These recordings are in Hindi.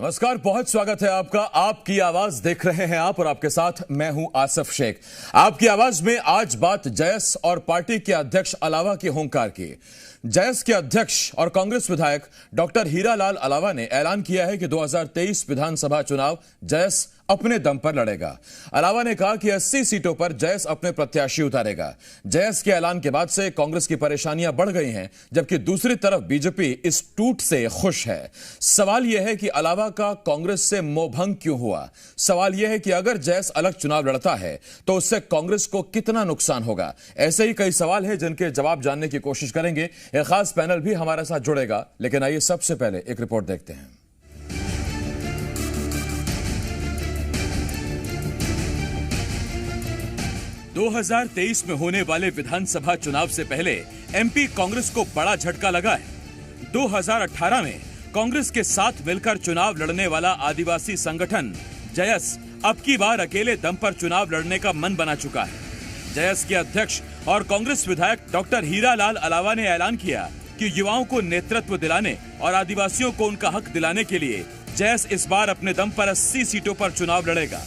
नमस्कार, बहुत स्वागत है आपका। आपकी आवाज देख रहे हैं आप और आपके साथ मैं हूं आसिफ शेख। आपकी आवाज में आज बात जयस और पार्टी के अध्यक्ष अलावा के हुंकार की। जयस के अध्यक्ष और कांग्रेस विधायक डॉक्टर हीरालाल अलावा ने ऐलान किया है कि 2023 विधानसभा चुनाव जयस अपने दम पर लड़ेगा। अलावा ने कहा कि 80 सीटों पर जयस अपने प्रत्याशी उतारेगा। जयस के ऐलान के बाद से कांग्रेस की परेशानियां बढ़ गई हैं, जबकि दूसरी तरफ बीजेपी इस टूट से खुश है। सवाल यह है कि अलावा का कांग्रेस से मोहभंग क्यों हुआ। सवाल यह है कि अगर जयस अलग चुनाव लड़ता है तो उससे कांग्रेस को कितना नुकसान होगा। ऐसे ही कई सवाल हैं जिनके जवाब जानने की कोशिश करेंगे। एक खास पैनल भी हमारे साथ जुड़ेगा, लेकिन आइए सबसे पहले एक रिपोर्ट देखते हैं। 2023 में होने वाले विधानसभा चुनाव से पहले एमपी कांग्रेस को बड़ा झटका लगा है। 2018 में कांग्रेस के साथ मिलकर चुनाव लड़ने वाला आदिवासी संगठन जयस अब की बार अकेले दम पर चुनाव लड़ने का मन बना चुका है। जयस के अध्यक्ष और कांग्रेस विधायक डॉक्टर हीरालाल अलावा ने ऐलान किया कि युवाओं को नेतृत्व दिलाने और आदिवासियों को उनका हक दिलाने के लिए जयस इस बार अपने दम पर 80 सीटों पर चुनाव लड़ेगा।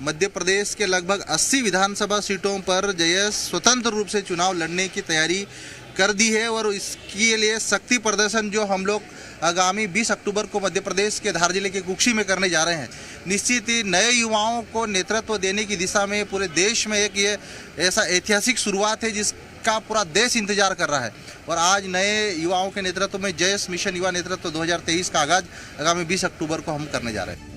मध्य प्रदेश के लगभग 80 विधानसभा सीटों पर जयस स्वतंत्र रूप से चुनाव लड़ने की तैयारी कर दी है और इसके लिए शक्ति प्रदर्शन जो हम लोग आगामी 20 अक्टूबर को मध्य प्रदेश के धार जिले के कुक्षी में करने जा रहे हैं, निश्चित ही नए युवाओं को नेतृत्व देने की दिशा में पूरे देश में एक ये ऐसा ऐतिहासिक शुरुआत है जिसका पूरा देश इंतजार कर रहा है। और आज नए युवाओं के नेतृत्व में जयस मिशन युवा नेतृत्व 2023 का आगाज आगामी 20 अक्टूबर को हम करने जा रहे हैं।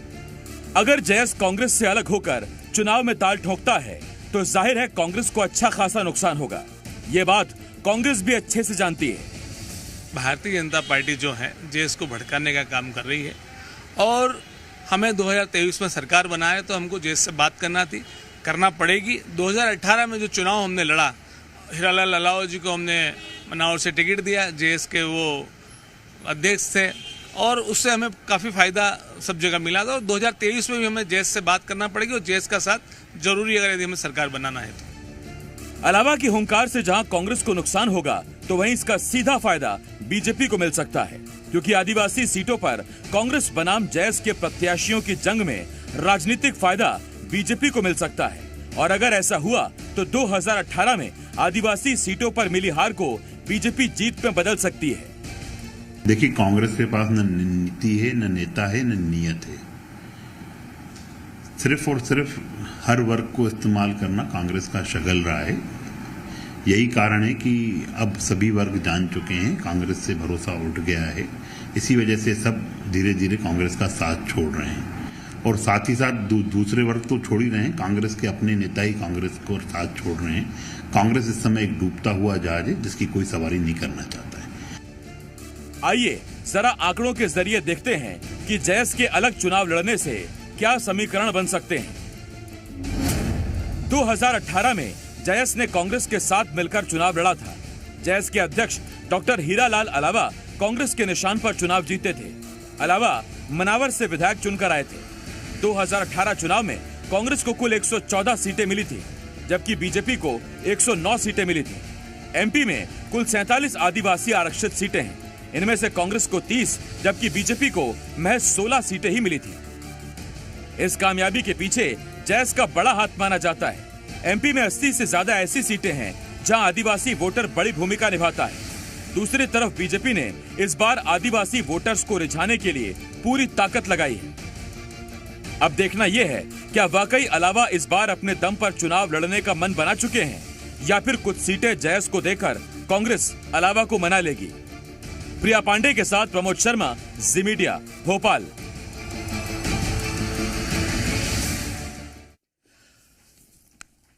अगर जयस कांग्रेस से अलग होकर चुनाव में ताल ठोकता है तो जाहिर है कांग्रेस को अच्छा खासा नुकसान होगा। ये बात कांग्रेस भी अच्छे से जानती है। भारतीय जनता पार्टी जो है जयस को भड़काने का काम कर रही है और हमें 2023 में सरकार बनाए तो हमको जयस से बात करना पड़ेगी। 2018 में जो चुनाव हमने लड़ा, हीरालाल अलावा जी को हमने मनावर से टिकट दिया, जयस के वो अध्यक्ष थे और उससे हमें काफ़ी फायदा सब जगह मिला था। और 2023 में भी हमें जयस से बात करना पड़ेगी और जयस का साथ जरूरी अगर यदि हमें सरकार बनाना है तो। अलावा की हुंकार से जहां कांग्रेस को नुकसान होगा तो वहीं इसका सीधा फायदा बीजेपी को मिल सकता है, क्योंकि आदिवासी सीटों पर कांग्रेस बनाम जयस के प्रत्याशियों की जंग में राजनीतिक फायदा बीजेपी को मिल सकता है। और अगर ऐसा हुआ तो 2018 में आदिवासी सीटों पर मिली हार को बीजेपी जीत में बदल सकती है। देखिए, कांग्रेस के पास न नीति है, न नेता है, न नीयत है। सिर्फ और सिर्फ हर वर्ग को इस्तेमाल करना कांग्रेस का शगल रहा है। यही कारण है कि अब सभी वर्ग जान चुके हैं, कांग्रेस से भरोसा उठ गया है। इसी वजह से सब धीरे धीरे कांग्रेस का साथ छोड़ रहे हैं और साथ ही साथ दूसरे वर्ग तो छोड़ ही रहे हैं, कांग्रेस के अपने नेता ही कांग्रेस को साथ छोड़ रहे हैं। कांग्रेस इस समय एक डूबता हुआ जहाज है जिसकी कोई सवारी नहीं करना चाहता है। आइए जरा आंकड़ों के जरिए देखते हैं कि जयस के अलग चुनाव लड़ने से क्या समीकरण बन सकते हैं। 2018 में जयस ने कांग्रेस के साथ मिलकर चुनाव लड़ा था। जयस के अध्यक्ष डॉक्टर हीरालाल अलावा कांग्रेस के निशान पर चुनाव जीते थे। अलावा मनावर से विधायक चुनकर आए थे। 2018 चुनाव में कांग्रेस को कुल 114 सीटें मिली थी, जबकि बीजेपी को 109 सीटें मिली थी। एमपी में कुल 47 आदिवासी आरक्षित सीटें हैं। इनमें से कांग्रेस को 30 जबकि बीजेपी को महज 16 सीटें ही मिली थी। इस कामयाबी के पीछे जयस का बड़ा हाथ माना जाता है। एमपी में 80 से ज्यादा ऐसी सीटें हैं जहां आदिवासी वोटर बड़ी भूमिका निभाता है। दूसरी तरफ बीजेपी ने इस बार आदिवासी वोटर्स को रिझाने के लिए पूरी ताकत लगाई है। अब देखना यह है क्या वाकई अलावा इस बार अपने दम पर चुनाव लड़ने का मन बना चुके हैं या फिर कुछ सीटें जयस को देकर कांग्रेस अलावा को मना लेगी। प्रिया पांडे के साथ प्रमोद शर्मा, जी मीडिया, भोपाल।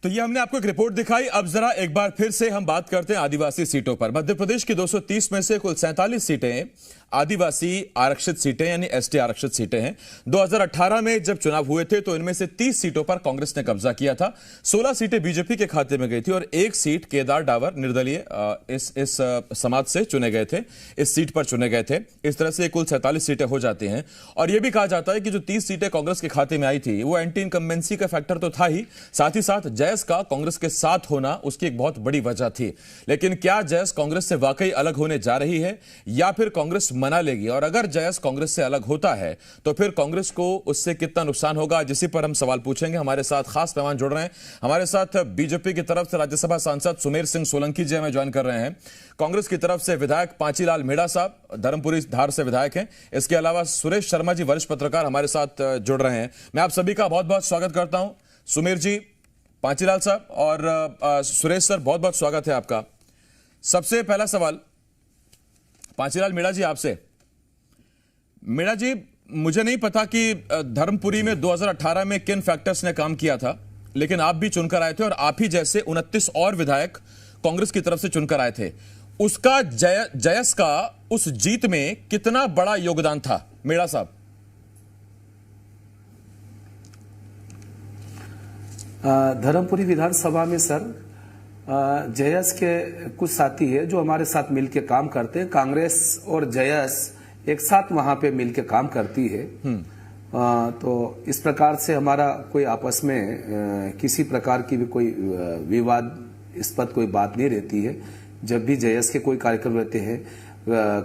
तो ये हमने आपको एक रिपोर्ट दिखाई। अब जरा एक बार फिर से हम बात करते हैं आदिवासी सीटों पर। मध्य प्रदेश की 230 में से कुल 47 सीटें आदिवासी आरक्षित सीटें यानी एसटी आरक्षित सीटें हैं। 2018 में जब चुनाव हुए थे तो इनमें से 30 सीटों पर कांग्रेस ने कब्जा किया था। 16 सीटें बीजेपी के खाते में गई थी और एक सीट केदार डावर निर्दलीय इस समाज से चुने गए थे, इस सीट पर चुने गए थे। इस तरह से कुल 47 सीटें हो जाती हैं। और यह भी कहा जाता है कि जो 30 सीटें कांग्रेस के खाते में आई थी वो एंटी इनकम्बेंसी का फैक्टर तो था ही, साथ ही साथ जयस का कांग्रेस के साथ होना उसकी एक बहुत बड़ी वजह थी। लेकिन क्या जयस कांग्रेस से वाकई अलग होने जा रही है या फिर कांग्रेस मना लेगी और अगर जयस कांग्रेस से अलग होता है तो फिर कांग्रेस को उससे कितना नुकसान होगा, जिसी पर हम सवाल पूछेंगे। हमारे साथ खास मेहमान जुड़ रहे हैं। हमारे साथ बीजेपी की तरफ से राज्यसभा सांसद सुमेर सिंह सोलंकी जी हमें ज्वाइन कर रहे हैं। कांग्रेस की तरफ से विधायक पांचीलाल मेड़ा साहब धर्मपुरी धार से विधायक हैं। इसके अलावा सुरेश शर्मा जी वरिष्ठ पत्रकार हमारे साथ जुड़ रहे हैं। मैं आप सभी का बहुत बहुत स्वागत करता हूं। सुमेर जी, पांचीलाल साहब और सुरेश सर, बहुत बहुत स्वागत है आपका। सबसे पहला सवाल पांचीलाल मेड़ा जी आपसे। मेड़ा जी, मुझे नहीं पता कि धर्मपुरी में 2018 में किन फैक्टर्स ने काम किया था, लेकिन आप भी चुनकर आए थे और आप ही जैसे 29 और विधायक कांग्रेस की तरफ से चुनकर आए थे। उसका जयस का उस जीत में कितना बड़ा योगदान था, मेड़ा साहब? धर्मपुरी विधानसभा में सर जयस के कुछ साथी है जो हमारे साथ मिलकर काम करते हैं। कांग्रेस और जयस एक साथ वहां पे मिलकर काम करती है। तो इस प्रकार से हमारा कोई आपस में किसी प्रकार की भी कोई विवादास्पद कोई बात नहीं रहती है। जब भी जयस के कोई कार्यक्रम रहते हैं,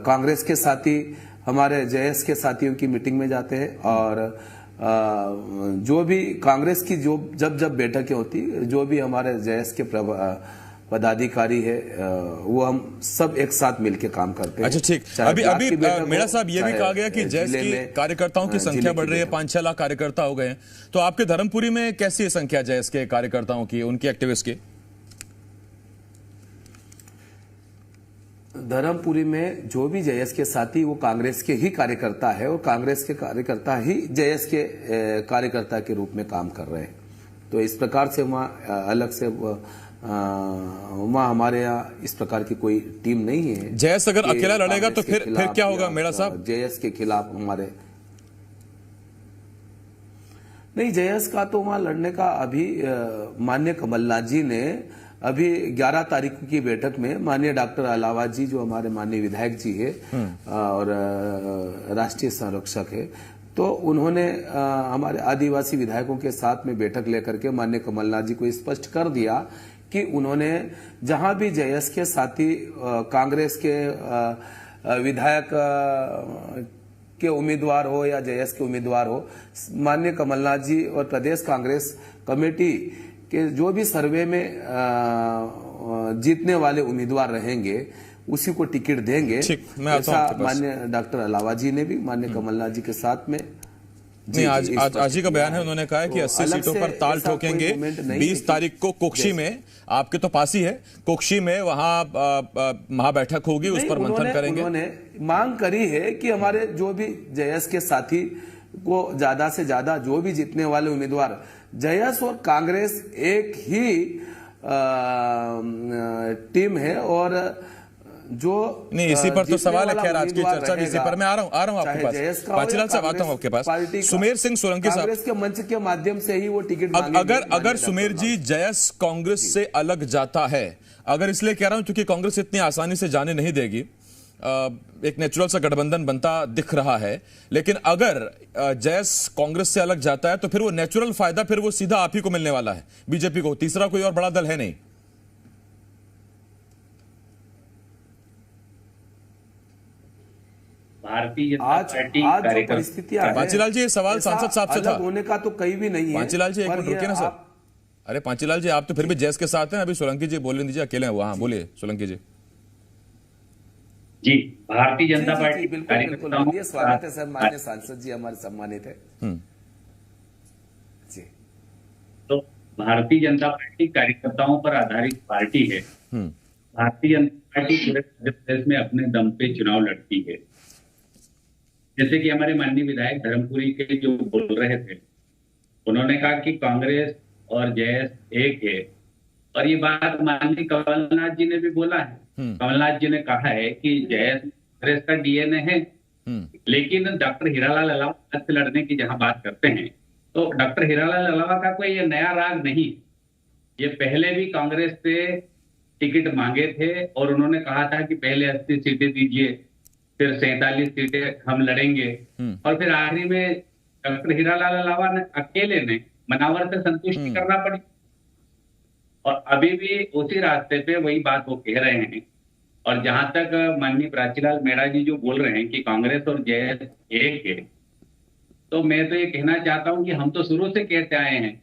कांग्रेस के साथी हमारे जयस के साथियों की मीटिंग में जाते हैं और जो भी कांग्रेस की जब बैठकें होती, जो भी हमारे जयस के पदाधिकारी है वो हम सब एक साथ मिलकर काम करते हैं। अच्छा, ठीक। अभी मेड़ा साहब, ये भी कहा गया कि जयस की कार्यकर्ताओं की संख्या बढ़ रही है, 5-6 लाख कार्यकर्ता हो गए हैं। तो आपके धर्मपुरी में कैसी है संख्या जयस के कार्यकर्ताओं की, उनके एक्टिविस्ट की? धर्मपुरी में जो भी जयस के साथी वो कांग्रेस के ही कार्यकर्ता है और कांग्रेस के कार्यकर्ता ही जयस के कार्यकर्ता के रूप में काम कर रहे हैं। तो इस प्रकार से वहाँ अलग से वहाँ हमारे यहाँ इस प्रकार की कोई टीम नहीं है। जयस अगर अकेला लड़ेगा तो फिर क्या होगा मेड़ा साहब? जयस के खिलाफ हमारे नहीं, जयस का तो वहाँ लड़ने का अभी माननीय कमलनाथ जी ने अभी 11 तारीख की बैठक में माननीय डॉक्टर अलावा जी जो हमारे माननीय विधायक जी है और राष्ट्रीय संरक्षक है, तो उन्होंने हमारे आदिवासी विधायकों के साथ में बैठक लेकर के माननीय कमलनाथ जी को स्पष्ट कर दिया कि उन्होंने जहां भी जयस के साथी कांग्रेस के विधायक के उम्मीदवार हो या जयस के उम्मीदवार हो, माननीय कमलनाथ जी और प्रदेश कांग्रेस कमेटी के जो भी सर्वे में जीतने वाले उम्मीदवार रहेंगे उसी को टिकट देंगे। ऐसा माननीय डॉक्टर अलावा जी ने भी माननीय कमलनाथ जी के साथ में नहीं, आज ही का बयान है। उन्होंने कहा है कि 80 सीटों पर ताल ठोकेंगे। 20 तारीख को कोक्षी में, आपके तो पास ही है, कोक्षी में वहां महाबैठक होगी, उस पर मंथन करेंगे। उन्होंने मांग करी है कि हमारे जो भी जयस के साथी को ज्यादा से ज्यादा जो भी जीतने वाले उम्मीदवार, जयस और कांग्रेस एक ही टीम है और जो नहीं, इसी पर तो सवाल है। खैर, आज की चर्चा भी इसी पर। मैं आ रहा हूं आपके पास। पांचीलाल साहब, आता हूं आपके पास। सुमेर सिंह सोलंकी साहब, कांग्रेस के मंच के माध्यम से ही वो टिकट अगर सुमेर जी जयस कांग्रेस से अलग जाता है, अगर इसलिए कह रहा हूं क्योंकि कांग्रेस इतनी आसानी से जाने नहीं देगी, एक नेचुरल सा गठबंधन बनता दिख रहा है, लेकिन अगर जयस कांग्रेस से अलग जाता है तो फिर वो नेचुरल फायदा फिर वो सीधा आप ही को मिलने वाला है, बीजेपी को। तीसरा कोई और बड़ा दल है नहीं। भारतीय जनता पार्टी आज परिस्थितियां, पांचीलाल जी, ये सवाल सांसद साहब से था। होने का तो कहीं भी नहीं है। पांचीलाल जी, एक मिनट रुकिए ना सर। अरे पांचीलाल जी, आप तो फिर भी जयस के साथ हैं। अभी सोलंकी जी बोलने दीजिए, अकेले हैं वो। हाँ, बोलिए सोलंकी जी। जी, भारतीय जनता पार्टी बिल्कुल स्वागत है सर। माननीय सांसद जी हमारे सम्मानित है जी। तो भारतीय जनता पार्टी कार्यकर्ताओं पर आधारित पार्टी है। भारतीय जनता पार्टी पूरे मध्य प्रदेश में अपने दम पे चुनाव लड़ती है। जैसे कि हमारे माननीय विधायक धर्मपुरी के जो बोल रहे थे, उन्होंने कहा कि कांग्रेस और जयस एक है, और ये बात माननीय कमलनाथ जी ने भी बोला है। कमलनाथ जी ने कहा है कि जयस कांग्रेस का डीएनए है, लेकिन डॉक्टर हीरालाल अलावा से लड़ने की जहां बात करते हैं, तो डॉक्टर हीरालाल अलावा का कोई ये नया राग नहीं। ये पहले भी कांग्रेस से टिकट मांगे थे और उन्होंने कहा था कि पहले 80 सीटें दीजिए, फिर 47 सीटें हम लड़ेंगे, और फिर आखिरी में डॉक्टर हीरालाल अलावा ने अकेले ने मनावर से संतुष्टि करना पड़ी। और अभी भी उसी रास्ते पे वही बात वो कह रहे हैं और जहां तक माननीय प्राचीलाल मेहरा जी जो बोल रहे हैं कि कांग्रेस और जयस एक है, तो मैं तो ये कहना चाहता हूं कि हम तो शुरू से कहते आए हैं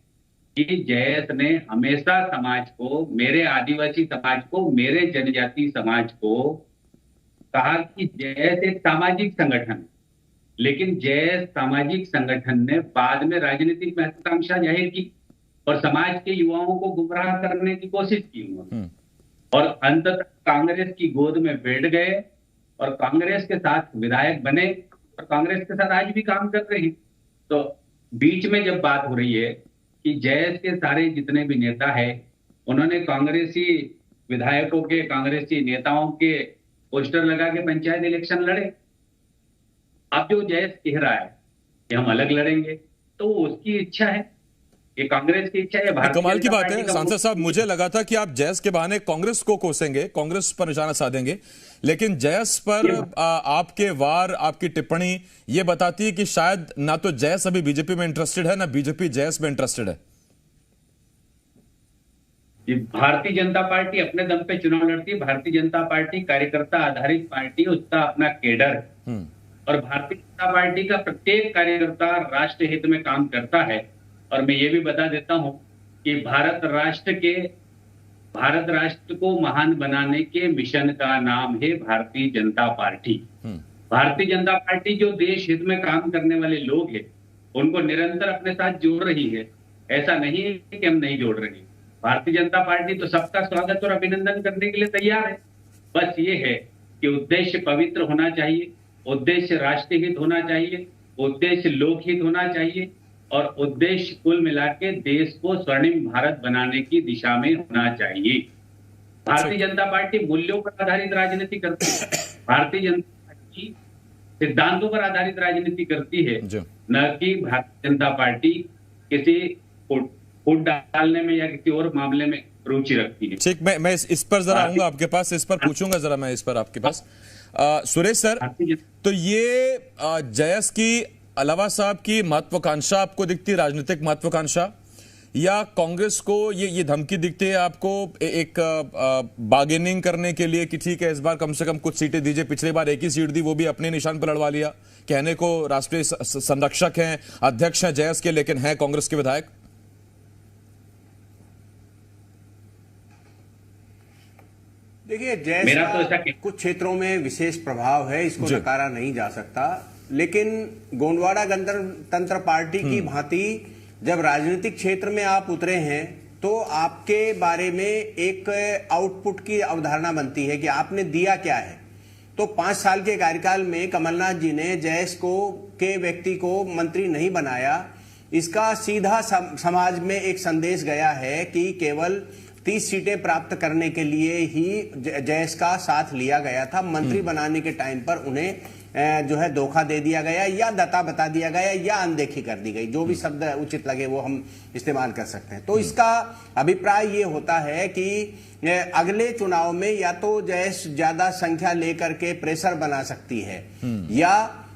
कि जयस ने हमेशा समाज को, मेरे आदिवासी समाज को, मेरे जनजाति समाज को कहा कि जयस एक सामाजिक संगठन है। लेकिन जयस सामाजिक संगठन ने बाद में राजनीतिक महत्वाकांक्षा जाहिर की और समाज के युवाओं को गुमराह करने की कोशिश की उन्होंने, और अंततः कांग्रेस की गोद में बैठ गए और कांग्रेस के साथ विधायक बने और कांग्रेस के साथ आज भी काम कर रहे हैं। तो बीच में जब बात हो रही है कि जयस के सारे जितने भी नेता है, उन्होंने कांग्रेसी विधायकों के, कांग्रेसी नेताओं के पोस्टर लगा के पंचायत इलेक्शन लड़े। अब जो जयस कह रहा है कि हम अलग लड़ेंगे, तो वो उसकी इच्छा है, ये कांग्रेस की इच्छा है। कमाल की बात है सांसद साहब, मुझे लगा था कि आप जयस के बहाने कांग्रेस को कोसेंगे, कांग्रेस पर निशाना साधेंगे, लेकिन जयस पर आपके वार, आपकी टिप्पणी ये बताती है कि शायद ना तो जयस अभी बीजेपी में इंटरेस्टेड है, ना बीजेपी जयस में इंटरेस्टेड है। भारतीय जनता पार्टी अपने दम पे चुनाव लड़ती है। भारतीय जनता पार्टी कार्यकर्ता आधारित पार्टी, उसका अपना केडर है और भारतीय जनता पार्टी का प्रत्येक कार्यकर्ता राष्ट्र हित में काम करता है। और मैं ये भी बता देता हूं कि भारत राष्ट्र को महान बनाने के मिशन का नाम है भारतीय जनता पार्टी। भारतीय जनता पार्टी जो देश हित में काम करने वाले लोग हैं, उनको निरंतर अपने साथ जोड़ रही है। ऐसा नहीं है कि हम नहीं जोड़ रहे। भारतीय जनता पार्टी तो सबका स्वागत और अभिनंदन करने के लिए तैयार है। बस ये है कि उद्देश्य पवित्र होना चाहिए, उद्देश्य राष्ट्रहित होना चाहिए, उद्देश्य लोकहित होना चाहिए और उद्देश्य कुल मिला के देश को स्वर्णिम भारत बनाने की दिशा में होना चाहिए। भारतीय जनता पार्टी मूल्यों पर आधारित राजनीति करती है। भारतीय जनता पार्टी सिद्धांतों पर आधारित राजनीति करती है, न कि भारतीय जनता पार्टी किसी फूट डालने में या किसी और मामले में रुचि रखती है। ठीक, मैं इस पर जरा आऊंगा आपके पास, इस पर पूछूंगा जरा मैं इस पर आपके पास। सुरेश सर, तो ये जयस की अलावा साहब की महत्वाकांक्षा आपको दिखती है, राजनीतिक महत्वाकांक्षा, या कांग्रेस को ये धमकी दिखती है आपको एक बार्गेनिंग करने के लिए कि ठीक है इस बार कम से कम कुछ सीटें दीजिए, पिछली बार एक ही सीट दी वो भी अपने निशान पर लड़वा लिया, कहने को राष्ट्रीय संरक्षक हैं, अध्यक्ष हैं जयस के, लेकिन हैं कांग्रेस के विधायक? देखिए, जयस का कुछ क्षेत्रों में विशेष प्रभाव है, इसको नकारा नहीं जा सकता, लेकिन गोंडवाना गणतंत्र पार्टी की भांति जब राजनीतिक क्षेत्र में आप उतरे हैं तो आपके बारे में एक आउटपुट की अवधारणा बनती है कि आपने दिया क्या है। तो 5 साल के कार्यकाल में कमलनाथ जी ने जयस के व्यक्ति को मंत्री नहीं बनाया। इसका सीधा समाज में एक संदेश गया है कि केवल 30 सीटें प्राप्त करने के लिए ही जयस का साथ लिया गया था। मंत्री बनाने के टाइम पर उन्हें जो है धोखा दे दिया गया या दता बता दिया गया या अनदेखी कर दी गई, जो भी शब्द उचित लगे वो हम इस्तेमाल कर सकते हैं। तो इसका अभिप्राय ये होता है कि अगले चुनाव में या तो जयस ज्यादा संख्या लेकर के प्रेशर बना सकती है, या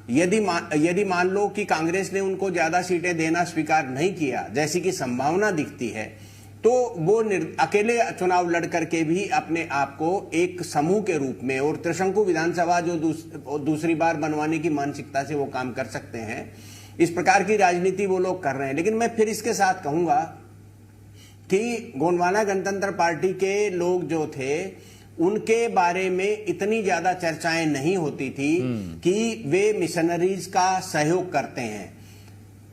यदि मान लो कि कांग्रेस ने उनको ज्यादा सीटें देना स्वीकार नहीं किया, जैसी की संभावना दिखती है, तो वो अकेले चुनाव लड़ करके भी अपने आप को एक समूह के रूप में, और त्रिशंकु विधानसभा जो दूसरी बार बनवाने की मानसिकता से वो काम कर सकते हैं, इस प्रकार की राजनीति वो लोग कर रहे हैं। लेकिन मैं फिर इसके साथ कहूंगा कि गोंडवाना गणतंत्र पार्टी के लोग जो थे उनके बारे में इतनी ज्यादा चर्चाएं नहीं होती थी कि वे मिशनरीज का सहयोग करते हैं।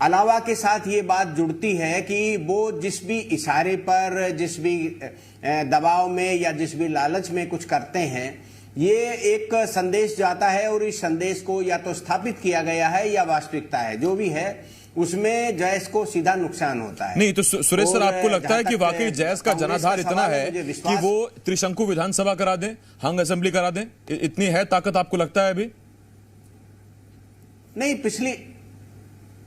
अलावा के साथ ये बात जुड़ती है कि वो जिस भी इशारे पर, जिस भी दबाव में या जिस भी लालच में कुछ करते हैं, ये एक संदेश जाता है और इस संदेश को या तो स्थापित किया गया है या वास्तविकता है, जो भी है उसमें जयस को सीधा नुकसान होता है। नहीं तो सुरेश सर, आपको लगता है कि वाकई जयस का जनाधार इतना है कि वो त्रिशंकु विधानसभा करा दें, हंग असेंबली करा दें, इतनी है ताकत आपको लगता है अभी? नहीं,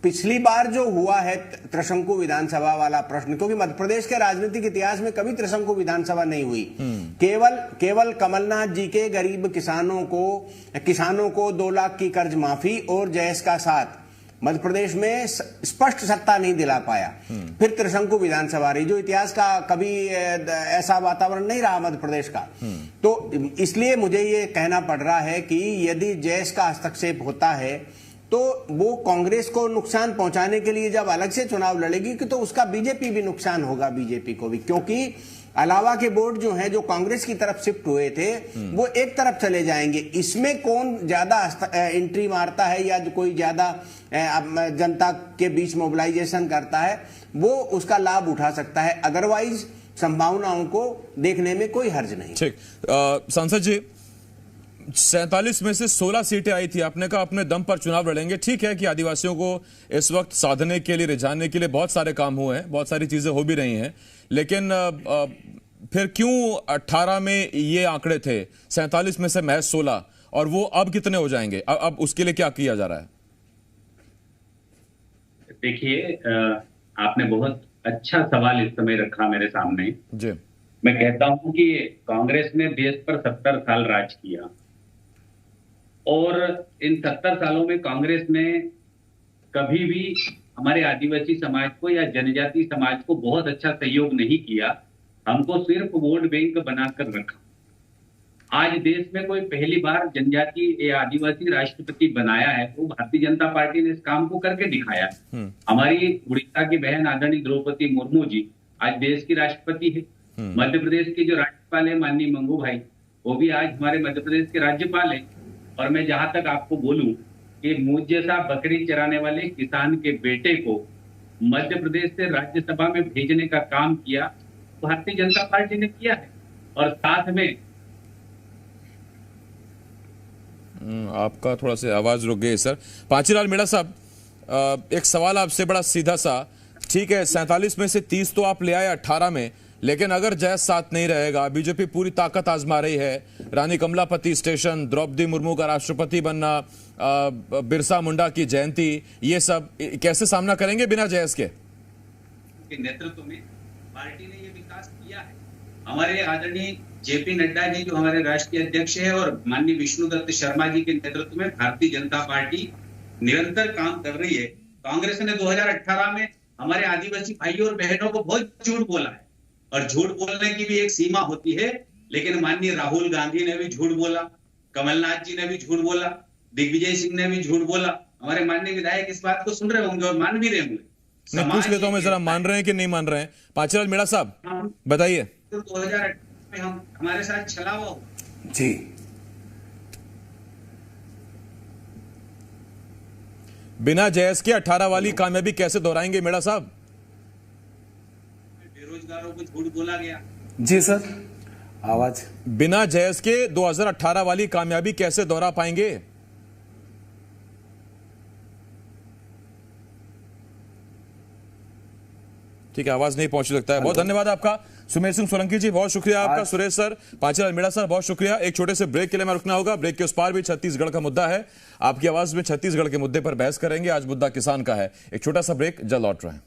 पिछली बार जो हुआ है त्रिशंकु विधानसभा वाला प्रश्न, क्योंकि मध्य प्रदेश के राजनीतिक इतिहास में कभी त्रिशंकु विधानसभा नहीं हुई। केवल कमलनाथ जी के गरीब किसानों को 2 लाख की कर्ज माफी और जयस का साथ मध्य प्रदेश में स्पष्ट सत्ता नहीं दिला पाया। फिर त्रिशंकु विधानसभा रही, जो इतिहास का कभी ऐसा वातावरण नहीं रहा मध्य प्रदेश का। तो इसलिए मुझे ये कहना पड़ रहा है कि यदि जयस का हस्तक्षेप होता है तो वो कांग्रेस को नुकसान पहुंचाने के लिए जब अलग से चुनाव लड़ेगी कि तो उसका बीजेपी भी नुकसान होगा, बीजेपी को भी, क्योंकि अलावा के वोट जो हैं जो कांग्रेस की तरफ शिफ्ट हुए थे वो एक तरफ चले जाएंगे। इसमें कौन ज्यादा एंट्री मारता है या कोई ज्यादा जनता के बीच मोबिलाइजेशन करता है वो उसका लाभ उठा सकता है, अदरवाइज संभावनाओं को देखने में कोई हर्ज नहीं। ठीक, सांसद जी 47 में से 16 सीटें आई थी, आपने कहा अपने दम पर चुनाव लड़ेंगे। ठीक है कि आदिवासियों को इस वक्त साधने के लिए, रिझाने के लिए बहुत सारे काम हुए हैं, बहुत सारी चीजें हो भी रही हैं, लेकिन फिर क्यों 18 में ये आंकड़े थे, 47 में से महज 16, और वो अब कितने हो जाएंगे? अब उसके लिए क्या किया जा रहा है? देखिए, आपने बहुत अच्छा सवाल इस समय रखा मेरे सामने जी। मैं कहता हूं कि कांग्रेस ने देश पर 70 साल राज किया और इन 70 सालों में कांग्रेस ने कभी भी हमारे आदिवासी समाज को या जनजाति समाज को बहुत अच्छा सहयोग नहीं किया, हमको सिर्फ वोट बैंक बनाकर रखा। आज देश में कोई पहली बार जनजाति या आदिवासी राष्ट्रपति बनाया है तो भारतीय जनता पार्टी ने इस काम को करके दिखाया। हमारी उड़ीसा की बहन आदरणीय द्रौपदी मुर्मू जी आज देश की राष्ट्रपति है। मध्य प्रदेश के जो राज्यपाल है माननीय मंगू भाई, वो भी आज हमारे मध्य प्रदेश के राज्यपाल है। और मैं जहां तक आपको बोलूं कि मुझ जैसा बकरी चराने वाले किसान के बेटे को मध्य प्रदेश से राज्यसभा में भेजने का काम किया भारतीय जनता पार्टी ने किया है। और साथ में आपका थोड़ा सा आवाज रुक गई सर। पांचीलाल मेड़ा साहब, एक सवाल आपसे बड़ा सीधा सा। ठीक है, 47 में से 30 तो आप ले आए 18 में, लेकिन अगर जयस साथ नहीं रहेगा, बीजेपी पूरी ताकत आजमा रही है, रानी कमलापति स्टेशन, द्रौपदी मुर्मू का राष्ट्रपति बनना, बिरसा मुंडा की जयंती, ये सब कैसे सामना करेंगे बिना जयस के? नेतृत्व में पार्टी ने ये विकास किया है। हमारे आदरणीय जेपी नड्डा जी जो हमारे राष्ट्रीय अध्यक्ष है और माननीय विष्णुदत्त शर्मा जी के नेतृत्व में भारतीय जनता पार्टी निरंतर काम कर रही है। कांग्रेस ने 2018 में हमारे आदिवासी भाइयों और बहनों को बहुत झूठ बोला है और झूठ बोलने की भी एक सीमा होती है, लेकिन माननीय राहुल गांधी ने भी झूठ बोला, कमलनाथ जी ने भी झूठ बोला, दिग्विजय सिंह ने भी झूठ बोला। हमारे माननीय विधायक इस बात को सुन रहे होंगे और मान भी रहे होंगे। मैं पूछ लेता हूं, मैं जरा मान रहे हैं कि नहीं मान रहे हैं? पांचीलाल मेड़ा साहब बताइए। तो 2018 में हमारे साथ छलावा हो जी, बिना जयस के 18 वाली कामयाबी कैसे दोहराएंगे मेड़ा साहब? बेरोजगारों को झूठ बोला गया। जी सर, आवाज। बिना जयस के 2018 वाली कामयाबी कैसे दोहरा पाएंगे? ठीक है, आवाज नहीं पहुंच लगता है। बहुत धन्यवाद आपका सुमेर सिंह सोलंकी जी, बहुत शुक्रिया आपका। सुरेश सर, पांचीलाल मेड़ा सर, बहुत शुक्रिया। एक छोटे से ब्रेक के लिए मैं रुकना होगा। ब्रेक के उस पार भी छत्तीसगढ़ का मुद्दा है। आपकी आवाज में छत्तीसगढ़ के मुद्दे पर बहस करेंगे। आज मुद्दा किसान का है। एक छोटा सा ब्रेक, जल्द लौट रहे हैं।